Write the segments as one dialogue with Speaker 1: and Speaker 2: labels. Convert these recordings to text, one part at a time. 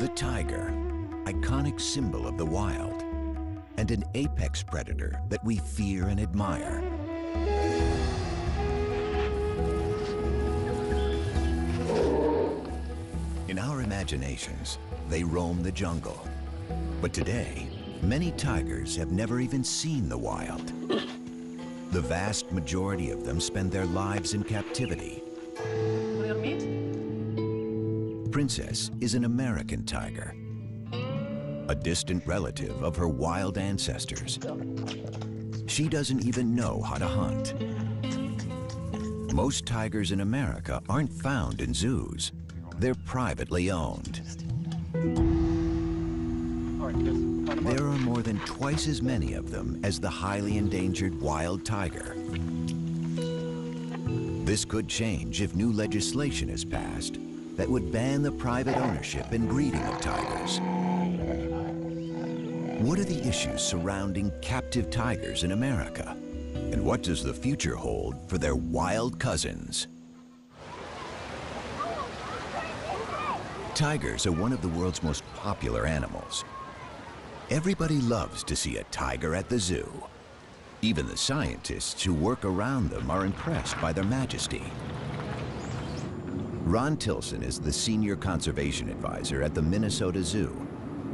Speaker 1: The tiger, iconic symbol of the wild, and an apex predator that we fear and admire. In our imaginations, they roam the jungle. But today, many tigers have never even seen the wild. The vast majority of them spend their lives in captivity. Princess is an American tiger, a distant relative of her wild ancestors. She doesn't even know how to hunt. Most tigers in America aren't found in zoos. They're privately owned. There are more than twice as many of them as the highly endangered wild tiger. This could change if new legislation is passed that would ban the private ownership and breeding of tigers. What are the issues surrounding captive tigers in America? And what does the future hold for their wild cousins? Tigers are one of the world's most popular animals. Everybody loves to see a tiger at the zoo. Even the scientists who work around them are impressed by their majesty. Ron Tilson is the senior conservation advisor at the Minnesota Zoo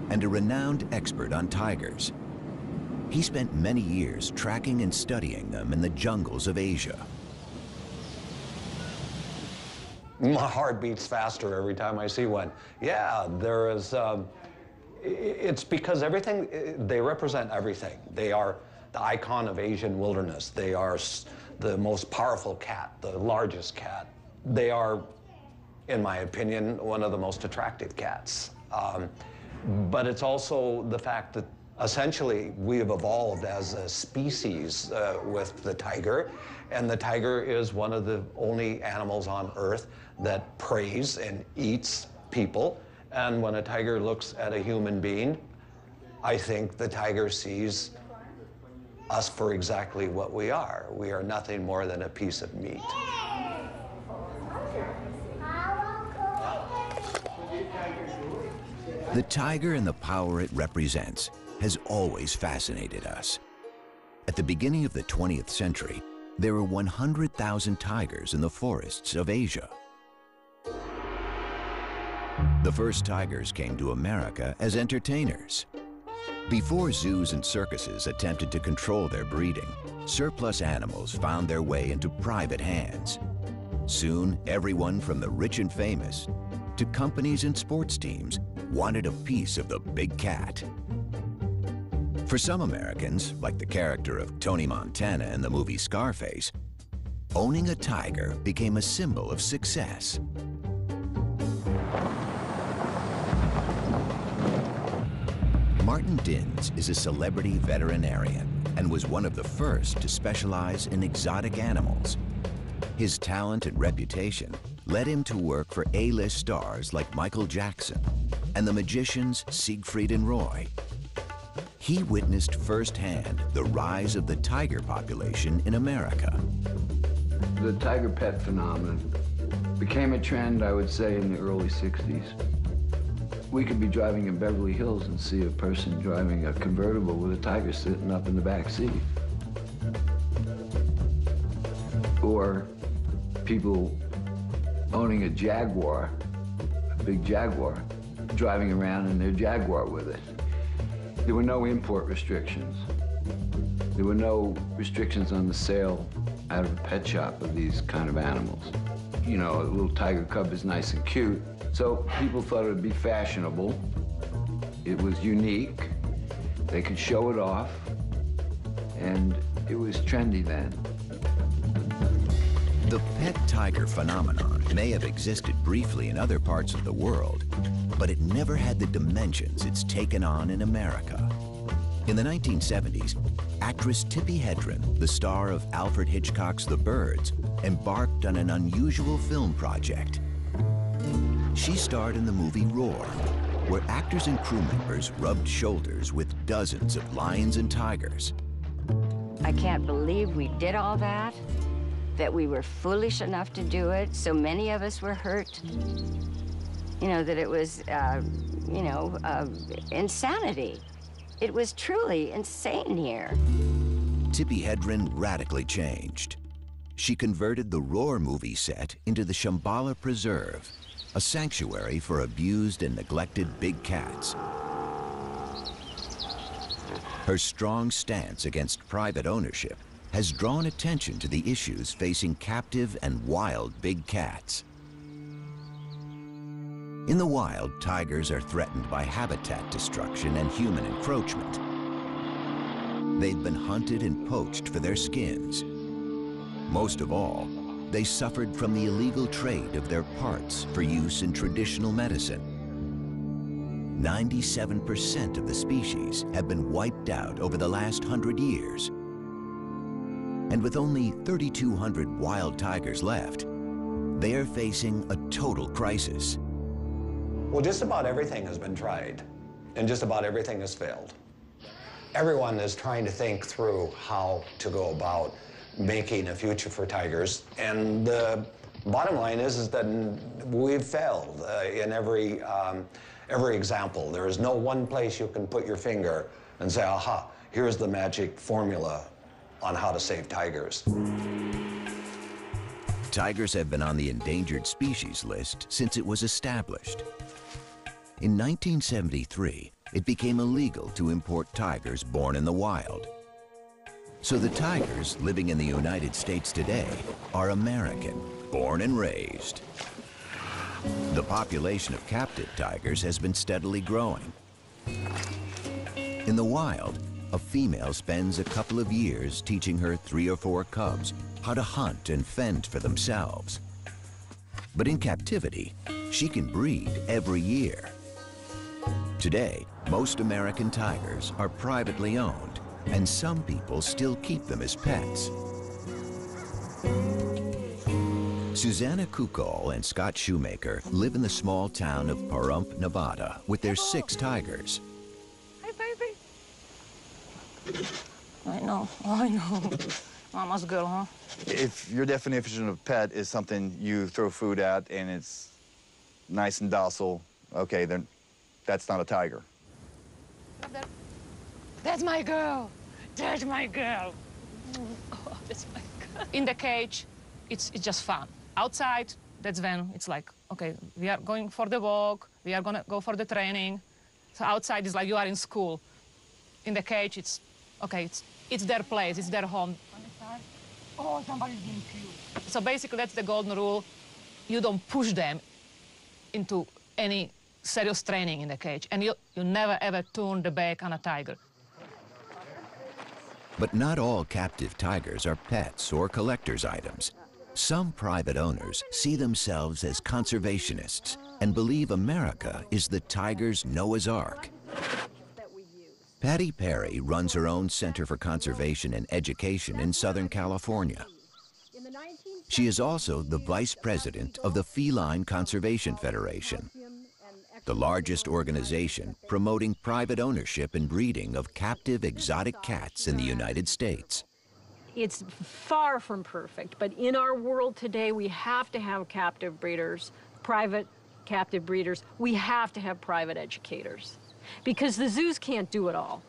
Speaker 1: and a renowned expert on tigers. He spent many years tracking and studying them in the jungles of Asia.
Speaker 2: My heart beats faster every time I see one. Yeah, there is, it's because everything, they represent everything. They are the icon of Asian wilderness. They are the most powerful cat, the largest cat. They are, in my opinion, one of the most attractive cats. But it's also the fact that essentially we have evolved as a species with the tiger, and the tiger is one of the only animals on Earth that preys and eats people. And when a tiger looks at a human being, I think the tiger sees us for exactly what we are. We are nothing more than a piece of meat.
Speaker 1: The tiger and the power it represents has always fascinated us. At the beginning of the 20th century, there were 100,000 tigers in the forests of Asia. The first tigers came to America as entertainers. Before zoos and circuses attempted to control their breeding, surplus animals found their way into private hands. Soon, everyone from the rich and famous to companies and sports teams wanted a piece of the big cat. For some Americans, like the character of Tony Montana in the movie Scarface, owning a tiger became a symbol of success. Martin Dins is a celebrity veterinarian and was one of the first to specialize in exotic animals. His talent and reputation led him to work for A-list stars like Michael Jackson and the magicians Siegfried and Roy. He witnessed firsthand the rise of the tiger population in America.
Speaker 3: The tiger pet phenomenon became a trend, I would say, in the early 60s. We could be driving in Beverly Hills and see a person driving a convertible with a tiger sitting up in the back seat. Or people owning a Jaguar, a big Jaguar, driving around in their Jaguar with it. There were no import restrictions. There were no restrictions on the sale out of a pet shop of these kind of animals. You know, a little tiger cub is nice and cute, so people thought it would be fashionable. It was unique. They could show it off, and it was trendy then.
Speaker 1: The pet tiger phenomenon may have existed briefly in other parts of the world, but it never had the dimensions it's taken on in America. In the 1970s, actress Tippi Hedren, the star of Alfred Hitchcock's The Birds, embarked on an unusual film project. She starred in the movie Roar, where actors and crew members rubbed shoulders with dozens of lions and tigers.
Speaker 4: I can't believe we did all that we were foolish enough to do it. So many of us were hurt. You know, that it was you know, insanity. It was truly insane here.
Speaker 1: Tippi Hedren radically changed. She converted the Roar movie set into the Shambhala Preserve, a sanctuary for abused and neglected big cats. Her strong stance against private ownership has drawn attention to the issues facing captive and wild big cats. In the wild, tigers are threatened by habitat destruction and human encroachment. They've been hunted and poached for their skins. Most of all, they suffered from the illegal trade of their parts for use in traditional medicine. 97% of the species have been wiped out over the last 100 years. And with only 3,200 wild tigers left, they are facing a total crisis.
Speaker 2: Well, just about everything has been tried, and just about everything has failed. Everyone is trying to think through how to go about making a future for tigers, and the bottom line is that we've failed in every example. There is no one place you can put your finger and say, aha, here's the magic formula on how to save tigers.
Speaker 1: Tigers have been on the endangered species list since it was established. In 1973, it became illegal to import tigers born in the wild. So the tigers living in the United States today are American, born and raised. The population of captive tigers has been steadily growing. In the wild, a female spends a couple of years teaching her 3 or 4 cubs how to hunt and fend for themselves. But in captivity, she can breed every year. Today, most American tigers are privately owned, and some people still keep them as pets. Susanna Kukol and Scott Shoemaker live in the small town of Pahrump, Nevada, with their 6 tigers.
Speaker 5: Hi, baby. I know. Mama's girl, huh?
Speaker 6: If your definition of pet is something you throw food at and it's nice and docile, okay, then that's not a tiger.
Speaker 5: That's my girl. That's my girl. Oh, that's my girl. In the cage, it's just fun. Outside, that's when it's like, okay, we are going for the walk, we are gonna go for the training. So outside is like you are in school. In the cage, it's, okay, it's their place, it's their home. Oh, somebody's being cute. So basically, that's the golden rule. You don't push them into any serious training in the cage, and you never ever turn the back on a tiger.
Speaker 1: But not all captive tigers are pets or collector's items. Some private owners see themselves as conservationists and believe America is the tiger's Noah's Ark. Patty Perry runs her own Center for Conservation and Education in Southern California. She is also the vice president of the Feline Conservation Federation, the largest organization promoting private ownership and breeding of captive exotic cats in the United States.
Speaker 7: It's far from perfect, but in our world today, we have to have captive breeders, private captive breeders. We have to have private educators, because the zoos can't do it all.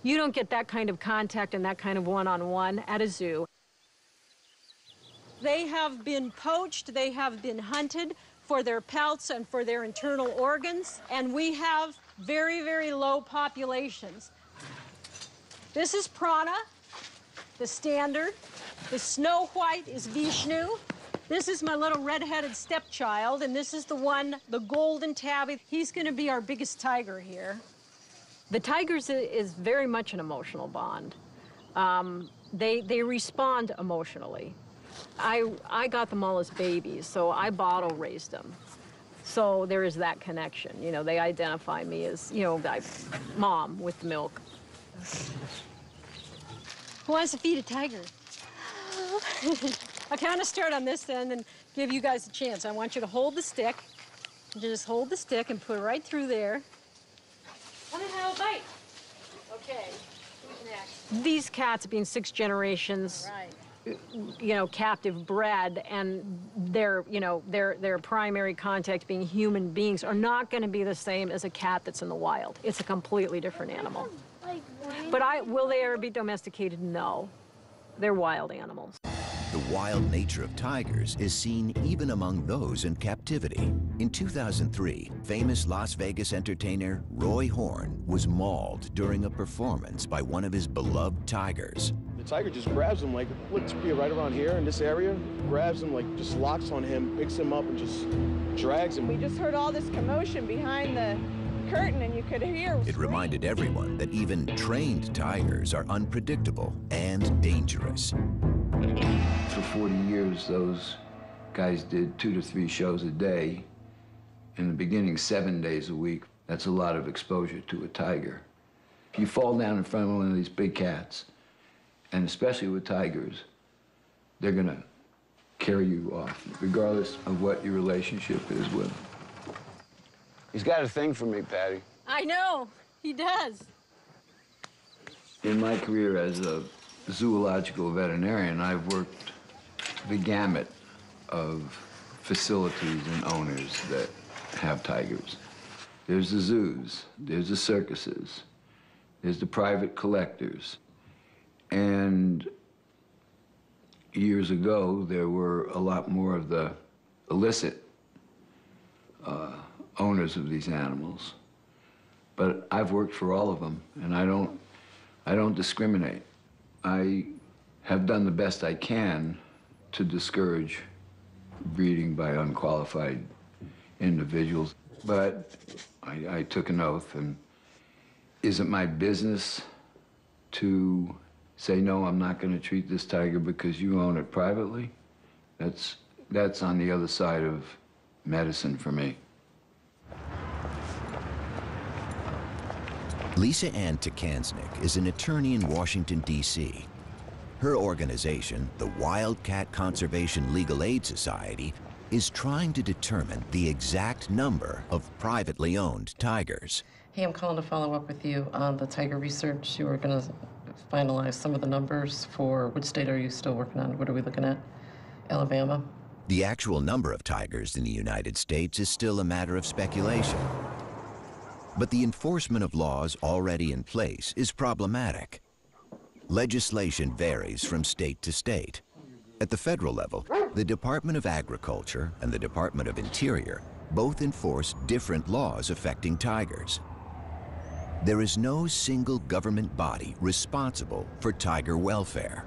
Speaker 7: You don't get that kind of contact and that kind of one-on-one at a zoo. They have been poached, they have been hunted for their pelts and for their internal organs, and we have very, very low populations. This is Prana, the standard. The snow white is Vishnu. This is my little red-headed stepchild, and this is the one, the golden tabby. He's gonna be our biggest tiger here. The tigers is very much an emotional bond. They respond emotionally. I got them all as babies, so I bottle raised them. So there is that connection. You know, they identify me as, you know, mom with the milk. Who wants to feed a tiger? I'll kind of start on this end and give you guys a chance. I want you to hold the stick. Just hold the stick and put it right through there. Come and have a bite. Okay, who's next? These cats, being 6 generations, you know, captive bred, and their, you know, their primary contact being human beings are not going to be the same as a cat that's in the wild. It's a completely different animal. But will they ever be domesticated? No. They're wild animals.
Speaker 1: The wild nature of tigers is seen even among those in captivity. In 2003, famous Las Vegas entertainer Roy Horn was mauled during a performance by one of his beloved tigers.
Speaker 8: The tiger just grabs him, like, let's be right around here in this area, grabs him, like, just locks on him, picks him up, and just drags him.
Speaker 9: We just heard all this commotion behind the curtain, and you could hear.
Speaker 1: It reminded everyone that even trained tigers are unpredictable and dangerous.
Speaker 3: For 40 years, those guys did 2 to 3 shows a day. In the beginning, 7 days a week. That's a lot of exposure to a tiger. If you fall down in front of one of these big cats, and especially with tigers, they're gonna carry you off, regardless of what your relationship is with them.
Speaker 8: He's got a thing for me, Patty.
Speaker 7: I know, he does.
Speaker 3: In my career as a zoological veterinarian, I've worked the gamut of facilities and owners that have tigers. There's the zoos, there's the circuses, there's the private collectors. And years ago, there were a lot more of the illicit owners of these animals. But I've worked for all of them, and I don't discriminate. I have done the best I can to discourage breeding by unqualified individuals. But I took an oath, and is it my business to say, no, I'm not going to treat this tiger because you own it privately? That's on the other side of medicine for me.
Speaker 1: Lisa Ann Takansnick is an attorney in Washington, D.C. Her organization, the Wildcat Conservation Legal Aid Society, is trying to determine the exact number of privately owned tigers.
Speaker 10: Hey, I'm calling to follow up with you on the tiger research. You were going to finalize some of the numbers for which state are you still working on? What are we looking at? Alabama?
Speaker 1: The actual number of tigers in the United States is still a matter of speculation. But the enforcement of laws already in place is problematic. Legislation varies from state to state. At the federal level, the Department of Agriculture and the Department of Interior both enforce different laws affecting tigers. There is no single government body responsible for tiger welfare.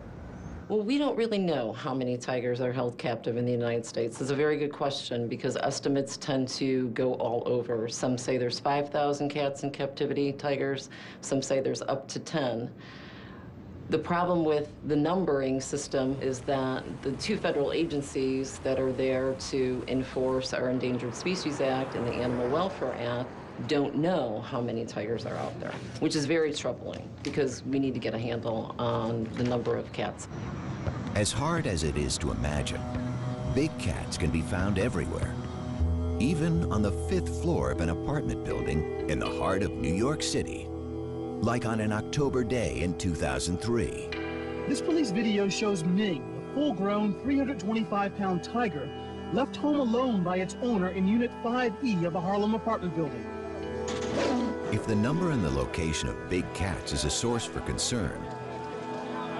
Speaker 10: Well, we don't really know how many tigers are held captive in the United States. It's a very good question because estimates tend to go all over. Some say there's 5,000 cats in captivity, tigers. Some say there's up to 10. The problem with the numbering system is that the 2 federal agencies that are there to enforce our Endangered Species Act and the Animal Welfare Act don't know how many tigers are out there, which is very troubling because we need to get a handle on the number of cats.
Speaker 1: As hard as it is to imagine, big cats can be found everywhere, even on the 5th floor of an apartment building in the heart of New York City, like on an October day in 2003.
Speaker 11: This police video shows Ming, a full-grown 325-pound tiger, left home alone by its owner in Unit 5E of a Harlem apartment building.
Speaker 1: If the number and the location of big cats is a source for concern,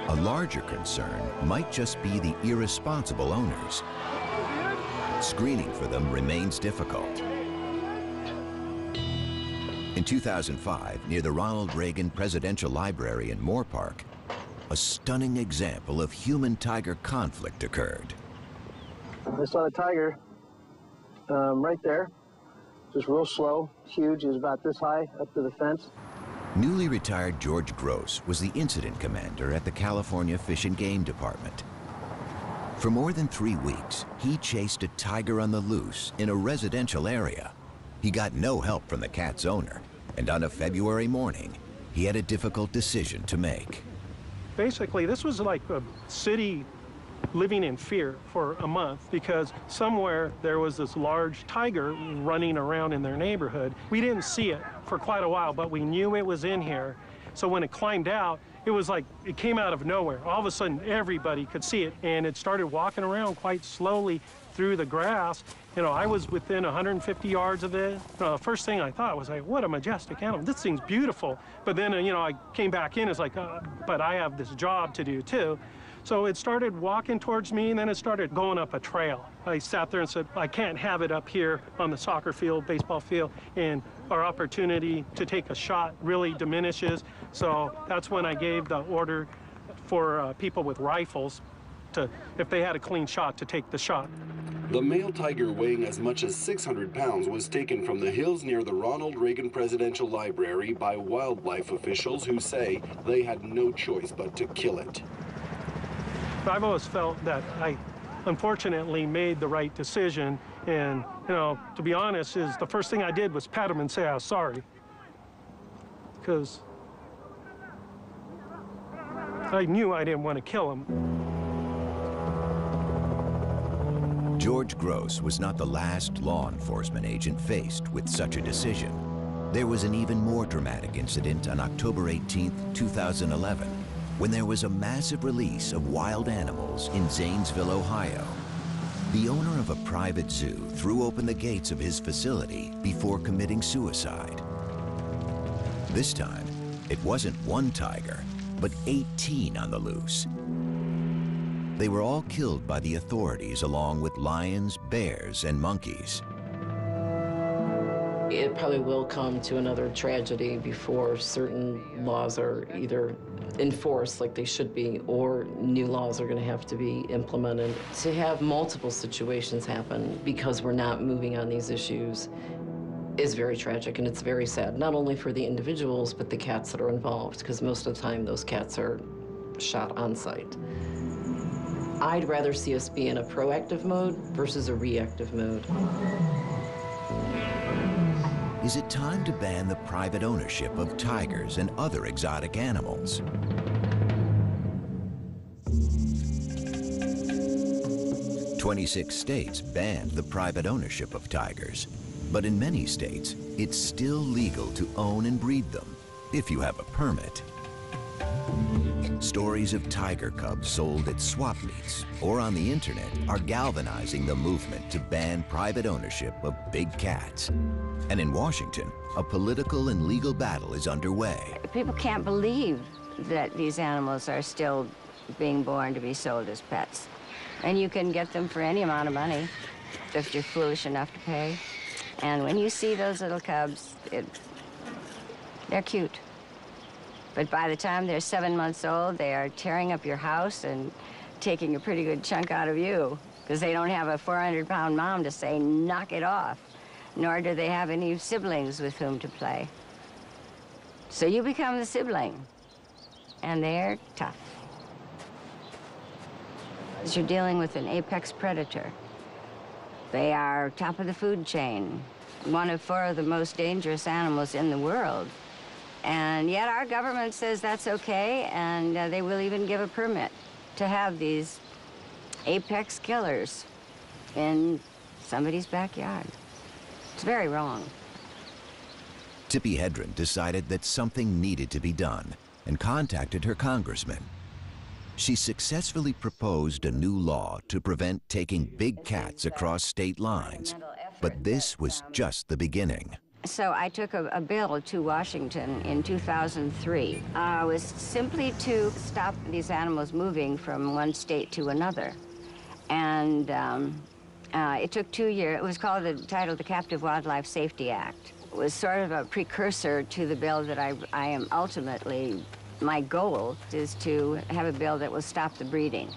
Speaker 1: a larger concern might just be the irresponsible owners. Screening for them remains difficult. In 2005, near the Ronald Reagan Presidential Library in Moore Park, a stunning example of human-tiger conflict occurred.
Speaker 12: I saw the tiger right there, just real slow, huge. He was about this high up to the fence.
Speaker 1: Newly retired George Gross was the incident commander at the California Fish and Game Department. For more than 3 weeks, he chased a tiger on the loose in a residential area. He got no help from the cat's owner, and on a February morning, he had a difficult decision to make.
Speaker 13: Basically, this was like a city living in fear for a month because somewhere there was this large tiger running around in their neighborhood. We didn't see it for quite a while, but we knew it was in here. So when it climbed out, it was like it came out of nowhere. All of a sudden, everybody could see it, and it started walking around quite slowly through the grass. You know, I was within 150 yards of it. First thing I thought was, like, what a majestic animal. This thing's beautiful. But then, you know, I came back in, it's like, but I have this job to do too. So it started walking towards me, and then it started going up a trail. I sat there and said, I can't have it up here on the soccer field, baseball field, and our opportunity to take a shot really diminishes. So that's when I gave the order for people with rifles to, if they had a clean shot, to take the shot.
Speaker 14: The male tiger, weighing as much as 600 pounds, was taken from the hills near the Ronald Reagan Presidential Library by wildlife officials who say they had no choice but to kill it.
Speaker 13: I've always felt that I, unfortunately, made the right decision. And, you know, to be honest, is the first thing I did was pat him and say I was sorry. Because I knew I didn't want to kill him.
Speaker 1: George Gross was not the last law enforcement agent faced with such a decision. There was an even more dramatic incident on October 18, 2011, when there was a massive release of wild animals in Zanesville, Ohio. The owner of a private zoo threw open the gates of his facility before committing suicide. This time, it wasn't one tiger, but 18 on the loose. They were all killed by the authorities along with lions, bears, and monkeys.
Speaker 10: It probably will come to another tragedy before certain laws are either enforced like they should be, or new laws are going to have to be implemented. To have multiple situations happen because we're not moving on these issues is very tragic, and it's very sad, not only for the individuals, but the cats that are involved, because most of the time those cats are shot on site. I'd rather see us be in a proactive mode versus a reactive mode.
Speaker 1: Is it time to ban the private ownership of tigers and other exotic animals? "26 states banned the private ownership of tigers, but in many states, it's still legal to own and breed them if you have a permit. Stories of tiger cubs sold at swap meets or on the internet are galvanizing the movement to ban private ownership of big cats. And in Washington, a political and legal battle is underway.
Speaker 4: People can't believe that these animals are still being born to be sold as pets. And you can get them for any amount of money if you're foolish enough to pay. And when you see those little cubs, they're cute. But by the time they're 7 months old, they are tearing up your house and taking a pretty good chunk out of you, because they don't have a 400-pound mom to say, knock it off, nor do they have any siblings with whom to play. So you become the sibling, and they're tough. You're dealing with an apex predator. They are top of the food chain, one of 4 of the most dangerous animals in the world. And yet our government says that's okay, and they will even give a permit to have these apex killers in somebody's backyard. It's very wrong.
Speaker 1: Tippi Hedren decided that something needed to be done and contacted her congressman. She successfully proposed a new law to prevent taking big cats across state lines, but this was just the beginning.
Speaker 4: So I took a bill to Washington in 2003. It was simply to stop these animals moving from one state to another. And it took 2 years. It was called, titled the Captive Wildlife Safety Act. It was sort of a precursor to the bill that I am ultimately, my goal is to have a bill that will stop the breeding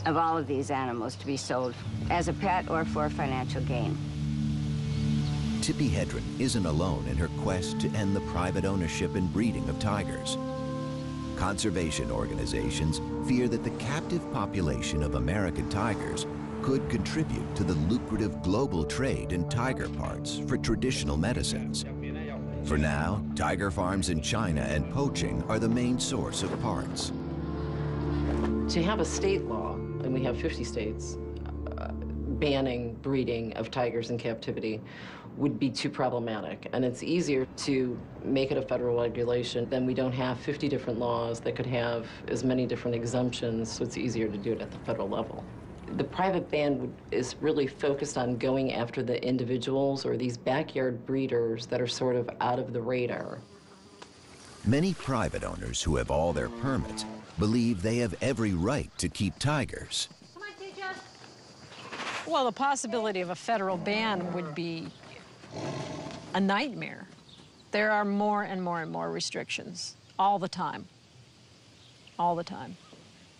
Speaker 4: of all of these animals to be sold as a pet or for financial gain.
Speaker 1: Tippi Hedren isn't alone in her quest to end the private ownership and breeding of tigers. Conservation organizations fear that the captive population of American tigers could contribute to the lucrative global trade in tiger parts for traditional medicines. For now, tiger farms in China and poaching are the main source of parts.
Speaker 10: To have a state law, and we have 50 states, banning breeding of tigers in captivity would be too problematic. And it's easier to make it a federal regulation. Then we don't have 50 different laws that could have as many different exemptions, so it's easier to do it at the federal level. The private ban is really focused on going after the individuals or these backyard breeders that are sort of out of the radar.
Speaker 1: Many private owners who have all their permits believe they have every right to keep tigers.
Speaker 7: Well, the possibility of a federal ban would be a nightmare. There are more and more and more restrictions all the time. All the time.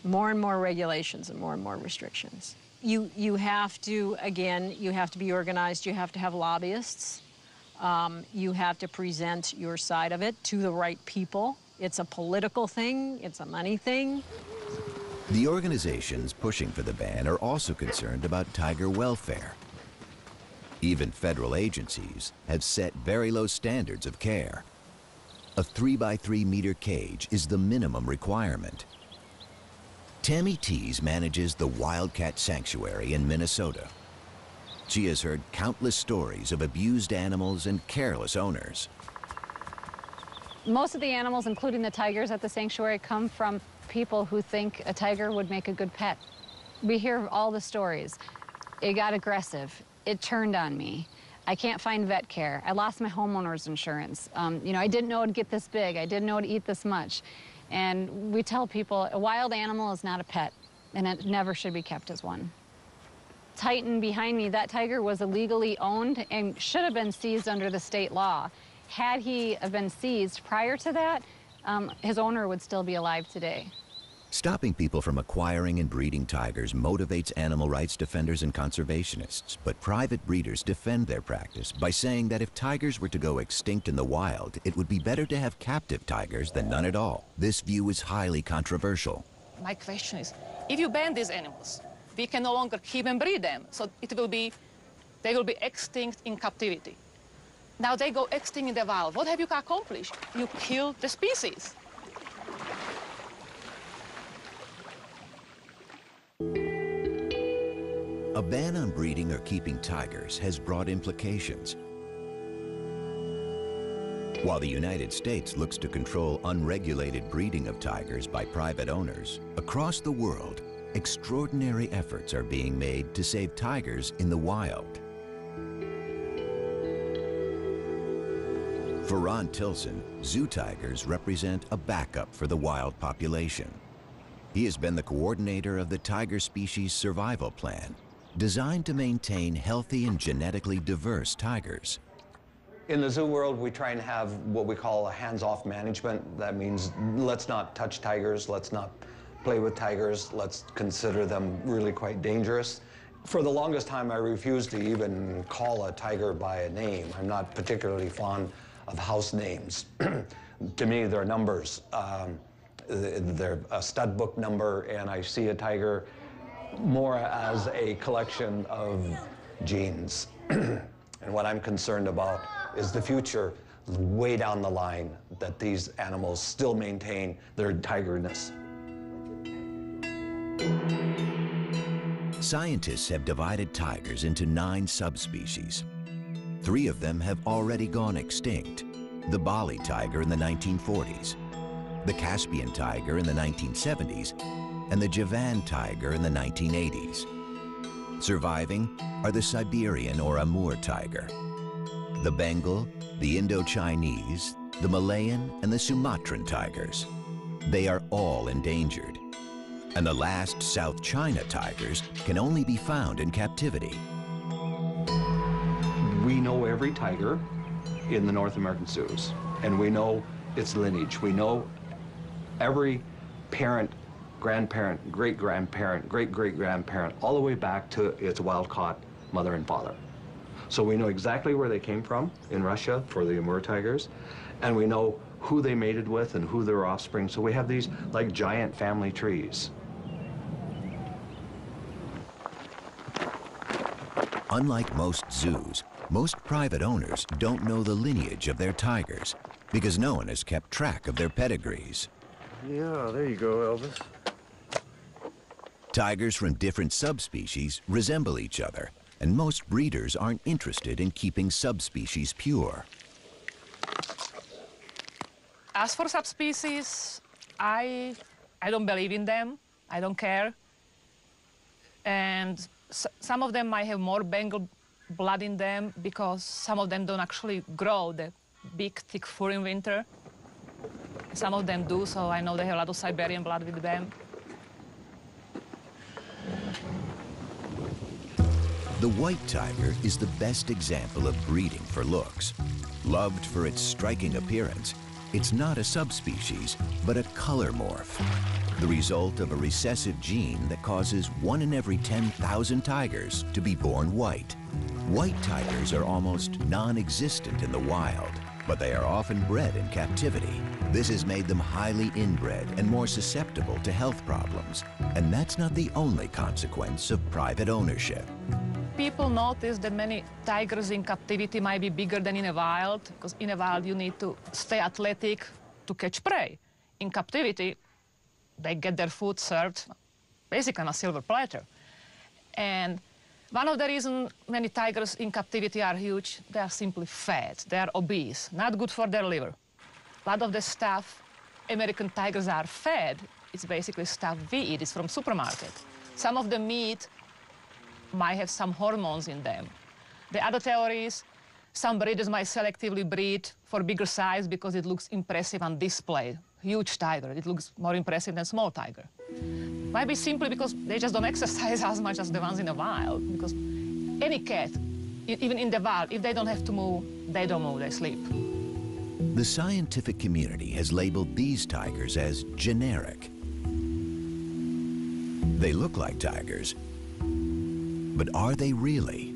Speaker 7: More and more regulations and more restrictions. You have to, again, you have to be organized. You have to have lobbyists. You have to present your side of it to the right people. It's a political thing. It's a money thing.
Speaker 1: The organizations pushing for the ban are also concerned about tiger welfare. Even federal agencies have set very low standards of care. A 3x3 meter cage is the minimum requirement. Tammy Tees manages the Wildcat Sanctuary in Minnesota. She has heard countless stories of abused animals and careless owners.
Speaker 15: Most of the animals, including the tigers at the sanctuary, come from people who think a tiger would make a good pet. We hear all the stories. It got aggressive. It turned on me. I can't find vet care. I lost my homeowner's insurance. You know, I didn't know it'd get this big. I didn't know it'd eat this much. And we tell people a wild animal is not a pet, and it never should be kept as one. Titan behind me, that tiger was illegally owned and should have been seized under the state law. Had he been seized prior to that, his owner would still be alive today.
Speaker 1: Stopping people from acquiring and breeding tigers motivates animal rights defenders and conservationists, but private breeders defend their practice by saying that if tigers were to go extinct in the wild, it would be better to have captive tigers than none at all. This view is highly controversial.
Speaker 5: My question is, if you ban these animals, we can no longer keep and breed them, so they will be extinct in captivity. Now they go extinct in the wild. What have you accomplished? You kill the species.
Speaker 1: A ban on breeding or keeping tigers has broad implications. While the United States looks to control unregulated breeding of tigers by private owners, across the world, extraordinary efforts are being made to save tigers in the wild. For Ron Tilson, zoo tigers represent a backup for the wild population. He has been the coordinator of the Tiger Species Survival Plan, designed to maintain healthy and genetically diverse tigers.
Speaker 2: In the zoo world, we try and have what we call a hands-off management. That means let's not touch tigers, let's not play with tigers, let's consider them really quite dangerous. For the longest time, I refused to even call a tiger by a name. I'm not particularly fond of house names. To me, they're numbers. They're a stud book number, and I see a tiger more as a collection of genes. And what I'm concerned about is the future, way down the line, that these animals still maintain their tigerness.
Speaker 1: Scientists have divided tigers into 9 subspecies. 3 of them have already gone extinct: the Bali tiger in the 1940s, the Caspian tiger in the 1970s, and the Javan tiger in the 1980s. Surviving are the Siberian or Amur tiger, the Bengal, the Indo-Chinese, the Malayan, and the Sumatran tigers. They are all endangered. And the last South China tigers can only be found in captivity.
Speaker 2: We know every tiger in the North American zoos, and we know its lineage. We know every parent, grandparent, great-grandparent, great-great-grandparent, all the way back to its wild-caught mother and father. So we know exactly where they came from in Russia for the Amur tigers, and we know who they mated with and who their offspring. So we have these like giant family trees.
Speaker 1: Unlike most zoos, most private owners don't know the lineage of their tigers because no one has kept track of their pedigrees.
Speaker 8: Yeah, there you go, Elvis.
Speaker 1: Tigers from different subspecies resemble each other, and most breeders aren't interested in keeping subspecies pure.
Speaker 5: As for subspecies, I don't believe in them. I don't care. And some of them might have more Bengal blood in them because some of them don't actually grow the big, thick fur in winter. Some of them do, so I know they have a lot of Siberian blood with them.
Speaker 1: The white tiger is the best example of breeding for looks. Loved for its striking appearance, it's not a subspecies, but a color morph, the result of a recessive gene that causes 1 in every 10,000 tigers to be born white. White tigers are almost non-existent in the wild, but they are often bred in captivity. This has made them highly inbred and more susceptible to health problems. And that's not the only consequence of private ownership.
Speaker 5: People notice that many tigers in captivity might be bigger than in the wild, because in the wild you need to stay athletic to catch prey. In captivity, they get their food served basically on a silver platter. And one of the reasons many tigers in captivity are huge, they are simply fat, they are obese, not good for their liver. A lot of the stuff American tigers are fed, it's basically stuff we eat, it's from supermarket. Some of the meat might have some hormones in them. The other theory is some breeders might selectively breed for bigger size because it looks impressive on display. Huge tiger, it looks more impressive than small tiger. Might be simply because they just don't exercise as much as the ones in the wild, because any cat, even in the wild, if they don't have to move, they don't move, they sleep.
Speaker 1: The scientific community has labeled these tigers as generic. They look like tigers, but are they really?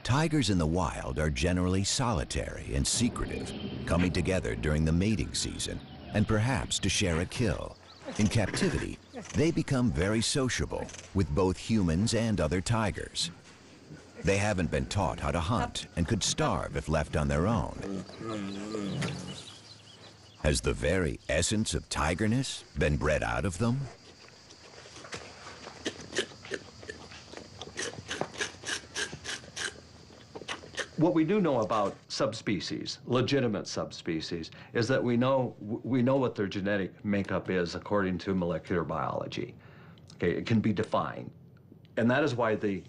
Speaker 1: Tigers in the wild are generally solitary and secretive, coming together during the mating season and perhaps to share a kill. In captivity, they become very sociable with both humans and other tigers. They haven't been taught how to hunt and could starve if left on their own. Has the very essence of tigerness been bred out of them?
Speaker 2: What we do know about subspecies, legitimate subspecies, is that we know what their genetic makeup is according to molecular biology. Okay, it can be defined. And that is why the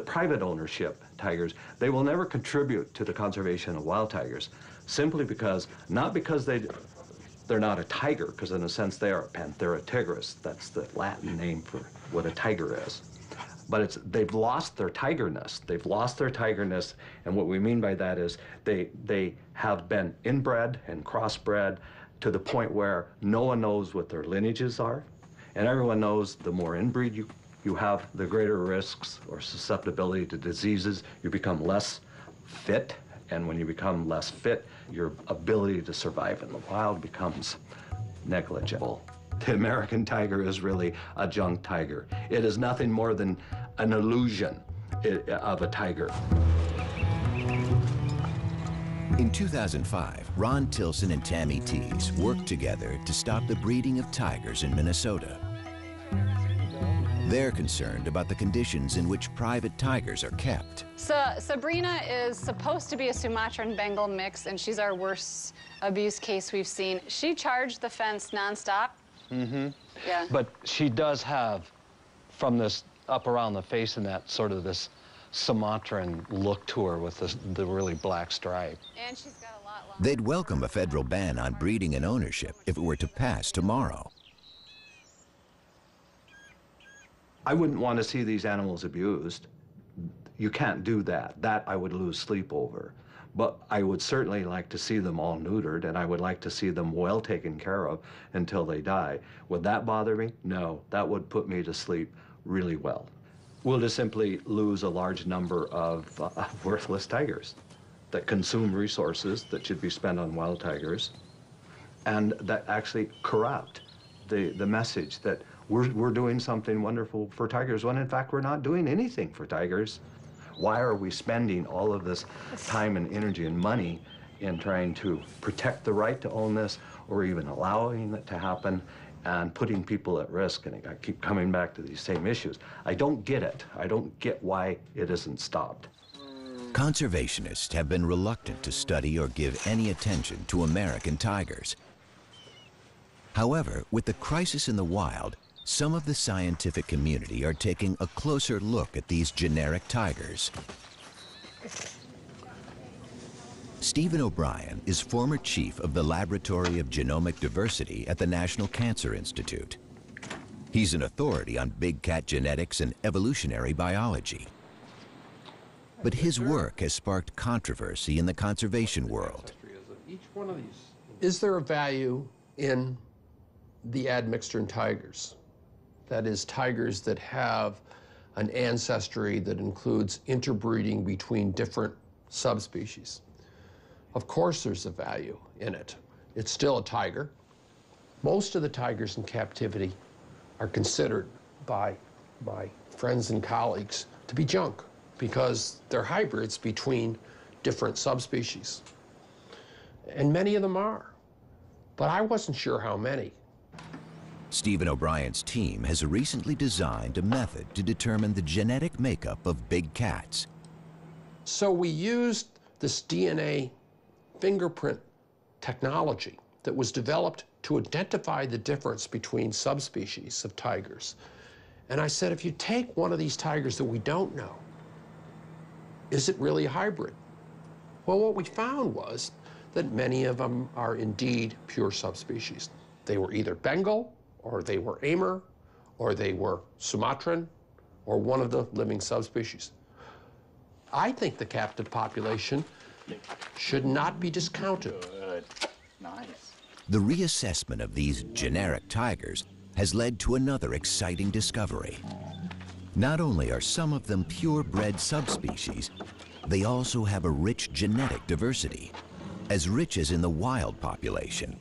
Speaker 2: private ownership tigers, they will never contribute to the conservation of wild tigers, simply because, not because they're not a tiger, because in a sense they are a Panthera tigris. That's the Latin name for what a tiger is. But they've lost their tigerness. They've lost their tigerness, and what we mean by that is they have been inbred and crossbred to the point where no one knows what their lineages are, and everyone knows the more inbreed you have, the greater risks or susceptibility to diseases. You become less fit, and when you become less fit, your ability to survive in the wild becomes negligible. The American tiger is really a junk tiger. It is nothing more than an illusion of a tiger.
Speaker 1: In 2005, Ron Tilson and Tammy Tees worked together to stop the breeding of tigers in Minnesota. They're concerned about the conditions in which private tigers are kept.
Speaker 15: So Sabrina is supposed to be a Sumatran Bengal mix, and she's our worst abuse case we've seen. She charged the fence nonstop.
Speaker 2: Mm-hmm.
Speaker 15: Yeah.
Speaker 2: But she does have, from this up around the face and that, sort of this Sumatran look to her with the really black stripe.
Speaker 15: And she's got a lot longer.
Speaker 1: They'd welcome a federal ban on breeding and ownership if it were to pass tomorrow.
Speaker 2: I wouldn't want to see these animals abused. You can't do that. That I would lose sleep over. But I would certainly like to see them all neutered, and I would like to see them well taken care of until they die. Would that bother me? No, that would put me to sleep really well. We'll just simply lose a large number of worthless tigers that consume resources that should be spent on wild tigers, and that actually corrupt the message that we're doing something wonderful for tigers, when in fact we're not doing anything for tigers. Why are we spending all of this time and energy and money in trying to protect the right to own this or even allowing it to happen and putting people at risk. And I keep coming back to these same issues. I don't get it. I don't get why it isn't stopped.
Speaker 1: Conservationists have been reluctant to study or give any attention to American tigers. However, with the crisis in the wild, some of the scientific community are taking a closer look at these generic tigers. Stephen O'Brien is former chief of the Laboratory of Genomic Diversity at the National Cancer Institute. He's an authority on big cat genetics and evolutionary biology. But his work has sparked controversy in the conservation world.
Speaker 16: Is there a value in the admixture in tigers? That is, tigers that have an ancestry that includes interbreeding between different subspecies. Of course there's a value in it. It's still a tiger. Most of the tigers in captivity are considered by my friends and colleagues to be junk because they're hybrids between different subspecies. And many of them are, but I wasn't sure how many.
Speaker 1: Stephen O'Brien's team has recently designed a method to determine the genetic makeup of big cats.
Speaker 16: So we used this DNA fingerprint technology that was developed to identify the difference between subspecies of tigers. And I said, if you take one of these tigers that we don't know, is it really a hybrid? Well, what we found was that many of them are indeed pure subspecies. They were either Bengal, or they were Amur, or they were Sumatran, or one of the living subspecies. I think the captive population should not be discounted.
Speaker 6: Good. Nice.
Speaker 1: The reassessment of these generic tigers has led to another exciting discovery. Not only are some of them purebred subspecies, they also have a rich genetic diversity, as rich as in the wild population.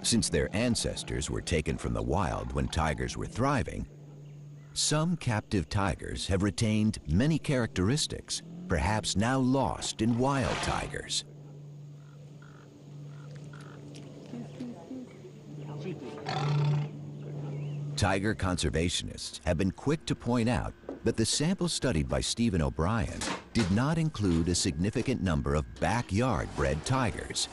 Speaker 1: Since their ancestors were taken from the wild when tigers were thriving, some captive tigers have retained many characteristics, perhaps now lost in wild tigers. Tiger conservationists have been quick to point out that the sample studied by Stephen O'Brien did not include a significant number of backyard-bred tigers.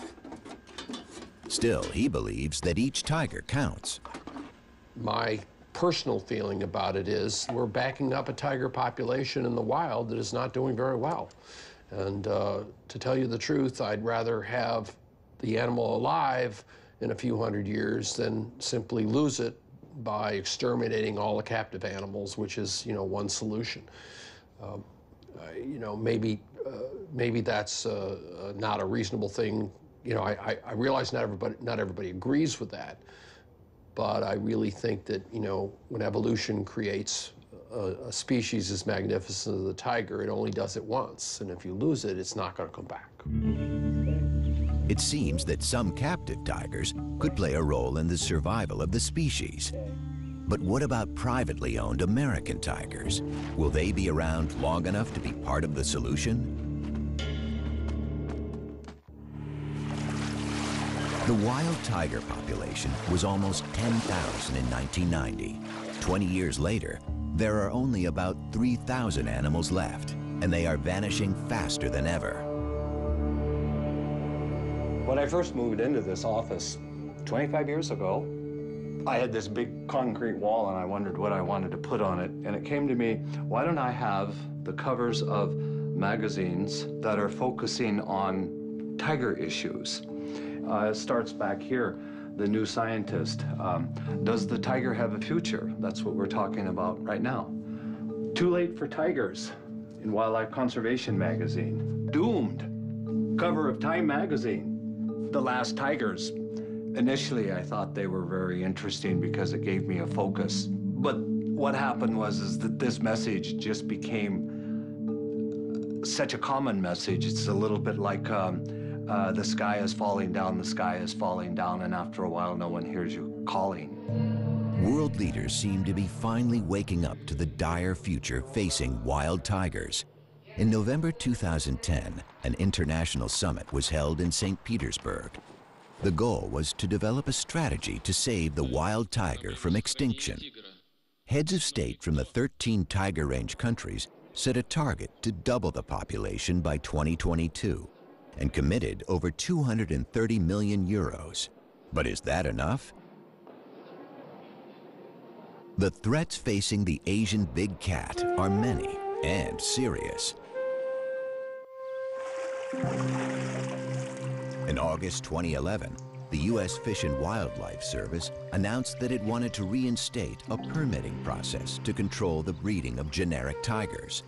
Speaker 1: Still, he believes that each tiger counts.
Speaker 16: My personal feeling about it is we're backing up a tiger population in the wild that is not doing very well. And to tell you the truth, I'd rather have the animal alive in a few hundred years than simply lose it by exterminating all the captive animals, which is, one solution. Maybe that's not a reasonable thing. I realize not everybody agrees with that, but I really think that, when evolution creates a species as magnificent as the tiger, it only does it once, and if you lose it, it's not going to come back.
Speaker 1: It seems that some captive tigers could play a role in the survival of the species. But what about privately owned American tigers? Will they be around long enough to be part of the solution? The wild tiger population was almost 10,000 in 1990. 20 years later, there are only about 3,000 animals left, and they are vanishing faster than ever.
Speaker 2: When I first moved into this office 25 years ago, I had this big concrete wall and I wondered what I wanted to put on it. And it came to me, why don't I have the covers of magazines that are focusing on tiger issues? It starts back here, The New Scientist. Does the tiger have a future? That's what we're talking about right now. Too Late for Tigers in Wildlife Conservation magazine. Doomed, cover of Time magazine. The Last Tigers. Initially, I thought they were very interesting because it gave me a focus. But what happened was that this message just became such a common message. It's a little bit like the sky is falling down, the sky is falling down, and after a while, no one hears you calling.
Speaker 1: World leaders seem to be finally waking up to the dire future facing wild tigers. In November 2010, an international summit was held in St. Petersburg. The goal was to develop a strategy to save the wild tiger from extinction. Heads of state from the 13 tiger range countries set a target to double the population by 2022 and committed over 230 million euros. But is that enough? The threats facing the Asian big cat are many and serious. In August 2011, the U.S. Fish and Wildlife Service announced that it wanted to reinstate a permitting process to control the breeding of generic tigers.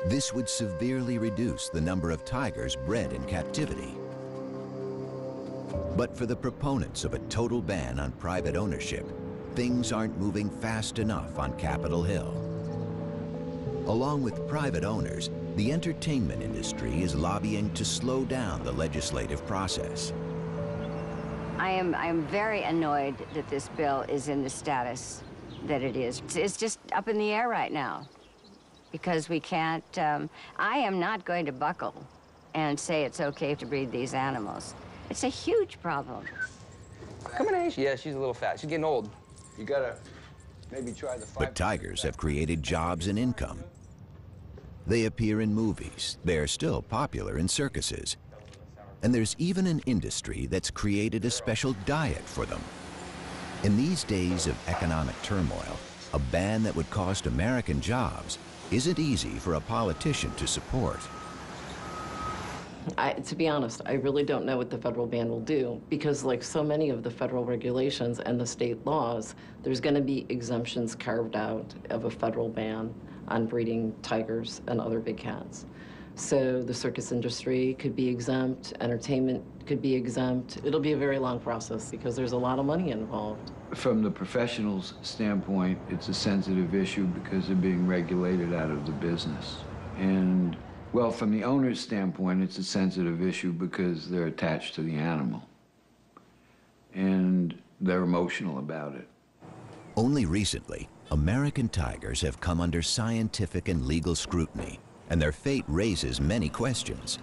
Speaker 1: This would severely reduce the number of tigers bred in captivity. But for the proponents of a total ban on private ownership, things aren't moving fast enough on Capitol Hill. Along with private owners, the entertainment industry is lobbying to slow down the legislative process.
Speaker 4: I am very annoyed that this bill is in the status that it is. It's just up in the air right now because we can't, I am not going to buckle and say it's okay to breed these animals. It's a huge problem.
Speaker 17: Come on, Ash. Yeah, she's a little fat. She's getting old.
Speaker 3: You gotta maybe try the
Speaker 1: But tigers have created jobs and income. They appear in movies. They're still popular in circuses. And there's even an industry that's created a special diet for them. In these days of economic turmoil, a ban that would cost American jobs isn't easy for a politician to support.
Speaker 10: To be honest, I really don't know what the federal ban will do because like so many of the federal regulations and the state laws, there's going to be exemptions carved out of a federal ban on breeding tigers and other big cats. So the circus industry could be exempt, entertainment could be exempt. It'll be a very long process because there's a lot of money involved.
Speaker 3: From the professional's standpoint, it's a sensitive issue because they're being regulated out of the business. And, well, from the owner's standpoint, it's a sensitive issue because they're attached to the animal. And they're emotional about it.
Speaker 1: Only recently, American tigers have come under scientific and legal scrutiny, and their fate raises many questions.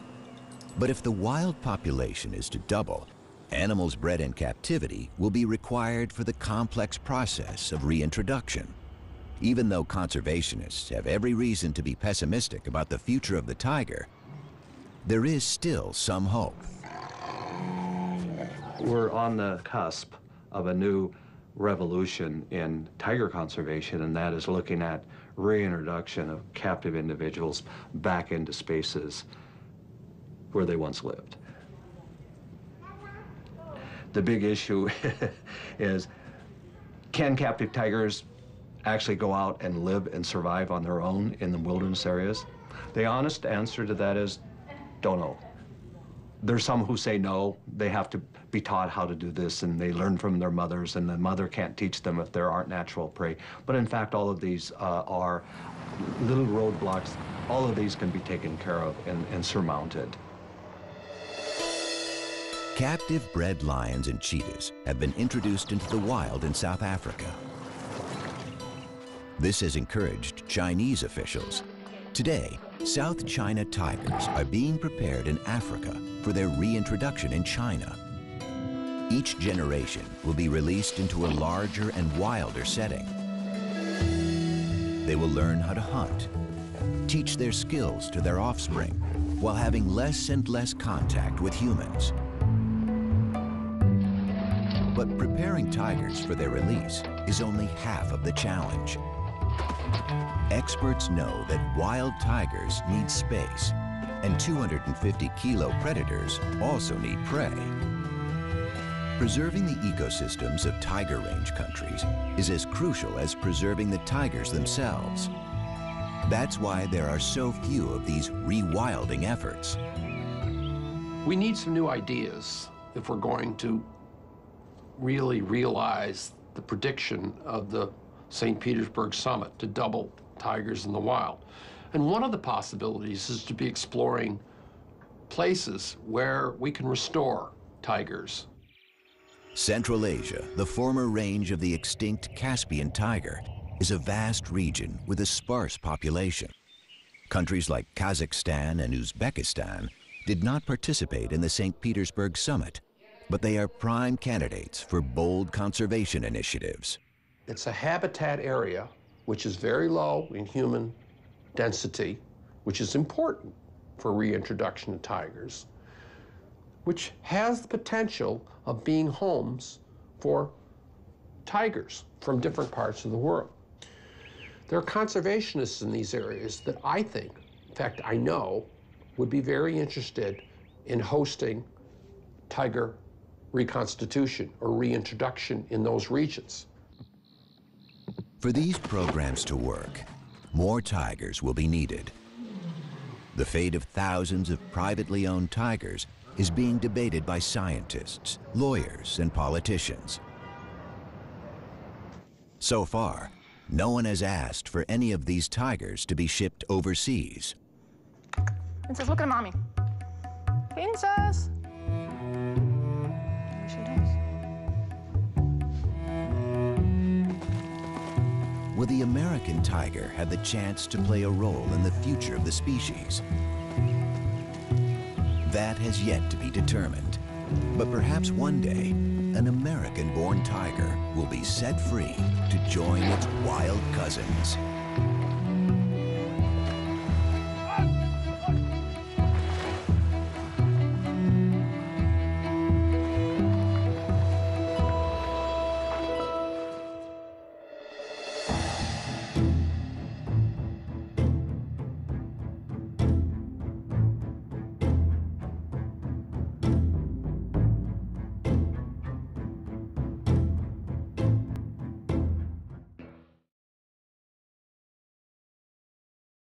Speaker 1: But if the wild population is to double, animals bred in captivity will be required for the complex process of reintroduction. Even though conservationists have every reason to be pessimistic about the future of the tiger, there is still some hope.
Speaker 2: We're on the cusp of a new revolution in tiger conservation, and that is looking at reintroduction of captive individuals back into spaces where they once lived. The big issue is, can captive tigers actually go out and live and survive on their own in the wilderness areas? The honest answer to that is, don't know. There's some who say no, they have to be taught how to do this, and they learn from their mothers, and the mother can't teach them if there aren't natural prey. But in fact, all of these are little roadblocks. All of these can be taken care of and surmounted.
Speaker 1: Captive bred lions and cheetahs have been introduced into the wild in South Africa. This has encouraged Chinese officials. Today, South China tigers are being prepared in Africa for their reintroduction in China. Each generation will be released into a larger and wilder setting. They will learn how to hunt, teach their skills to their offspring, while having less and less contact with humans. But preparing tigers for their release is only half of the challenge. Experts know that wild tigers need space, and 250-kilo predators also need prey. Preserving the ecosystems of tiger range countries is as crucial as preserving the tigers themselves. That's why there are so few of these rewilding efforts.
Speaker 16: We need some new ideas if we're going to really realize the prediction of the St. Petersburg summit to double tigers in the wild. And one of the possibilities is to be exploring places where we can restore tigers.
Speaker 1: Central Asia, the former range of the extinct Caspian tiger, is a vast region with a sparse population. Countries like Kazakhstan and Uzbekistan did not participate in the St. Petersburg summit, but they are prime candidates for bold conservation initiatives.
Speaker 16: It's a habitat area which is very low in human density, which is important for reintroduction of tigers, which has the potential of being homes for tigers from different parts of the world. There are conservationists in these areas that I think, in fact, I know, would be very interested in hosting tiger reconstitution or reintroduction in those regions.
Speaker 1: For these programs to work, more tigers will be needed. The fate of thousands of privately owned tigers is being debated by scientists, lawyers, and politicians. So far, no one has asked for any of these tigers to be shipped overseas.
Speaker 5: Princess, look at mommy. Princess. There she is.
Speaker 1: Will the American tiger have the chance to play a role in the future of the species? That has yet to be determined. But perhaps one day, an American-born tiger will be set free to join its wild cousins.